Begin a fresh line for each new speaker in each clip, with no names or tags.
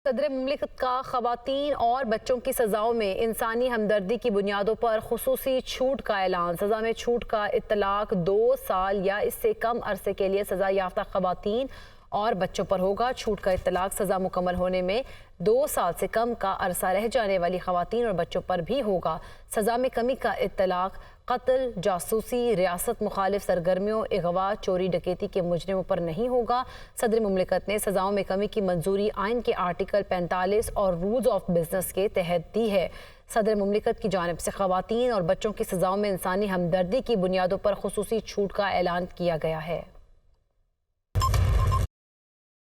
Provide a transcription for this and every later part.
सदर मुमलिकत का खवातीन और बच्चों की सज़ाओं में इंसानी हमदर्दी की बुनियादों पर खुसूसी छूट का ऐलान। सज़ा में छूट का इत्तलाक 2 साल या इससे कम अरसे के लिए सज़ा याफ्ता खवातीन और बच्चों पर होगा। छूट का इत्तलाक सज़ा मुकम्मल होने में 2 साल से कम का अरसा रह जाने वाली खवातीन और बच्चों पर भी होगा। सज़ा में कमी का इत्तलाक कत्ल, जासूसी, रियासत मुखालिफ सरगर्मियों, अगवा, चोरी डकैती के मुजरिमों पर नहीं होगा। सदर मुमलिकत ने सज़ाओं में कमी की मंजूरी आइन के आर्टिकल 45 और रूल्स ऑफ बिजनेस के तहत दी है। सदर मुमलिकत की जानिब से खवातीन और बच्चों की सज़ाओं में इंसानी हमदर्दी की बुनियादों पर खुसूसी छूट का ऐलान किया गया है।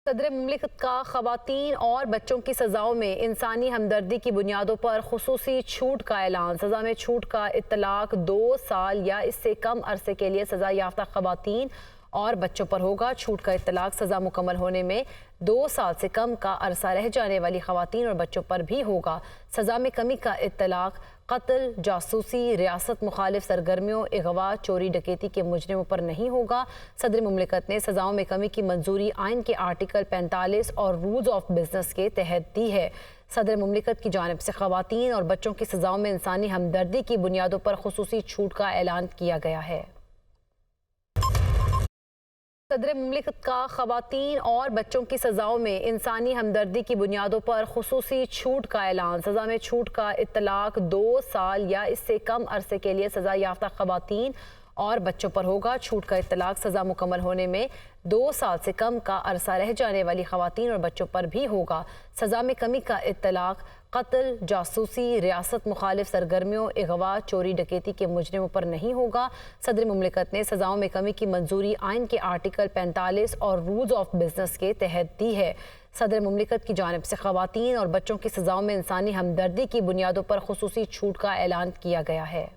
सदर मुमलिकत का खवातीन और बच्चों की सज़ाओं में इंसानी हमदर्दी की बुनियादों पर खुसूसी छूट का ऐलान। सज़ा में छूट का इत्तलाक 2 साल या इससे कम अरसे के लिए सज़ा याफ्ता खवातीन और बच्चों पर होगा। छूट का इत्तलाक सज़ा मुकम्मल होने में 2 साल से कम का अरसा रह जाने वाली खवातीन और बच्चों पर भी होगा। सज़ा में कमी का इत्तलाक कत्ल, जासूसी, रियासत मुखालिफ सरगर्मियों, अगवा, चोरी डकैती के मुजरिमों पर नहीं होगा। सदर मुमलिकत ने सज़ाओं में कमी की मंजूरी आइन के आर्टिकल 45 और रूल्स ऑफ बिजनेस के तहत दी है। सदर मुमलिकत की जानिब से खवातीन और बच्चों की सज़ाओं में इंसानी हमदर्दी की बुनियादों पर खुसूसी छूट का ऐलान किया गया है। सदर मुमलिकत का खवातीन और बच्चों की सज़ाओं में इंसानी हमदर्दी की बुनियादों पर खुसूसी छूट का ऐलान। सज़ा में छूट का इत्तलाक 2 साल या इससे कम अरसे के लिए सज़ा याफ्ता खवातीन और बच्चों पर होगा। छूट का इत्तलाक सज़ा मुकम्मल होने में 2 साल से कम का अरसा रह जाने वाली खवातीन और बच्चों पर भी होगा। सज़ा में कमी का इत्तलाक कत्ल, जासूसी, रियासत मुखालिफ सरगर्मियों, अगवा, चोरी डकैती के मुजरिमों पर नहीं होगा। सदर मुमलिकत ने सज़ाओं में कमी की मंजूरी आइन के आर्टिकल 45 और रूल्स ऑफ बिजनेस के तहत दी है। सदर मुमलिकत की जानिब से खवातीन और बच्चों की सज़ाओं में इंसानी हमदर्दी की बुनियादों पर खुसूसी छूट का ऐलान किया गया है।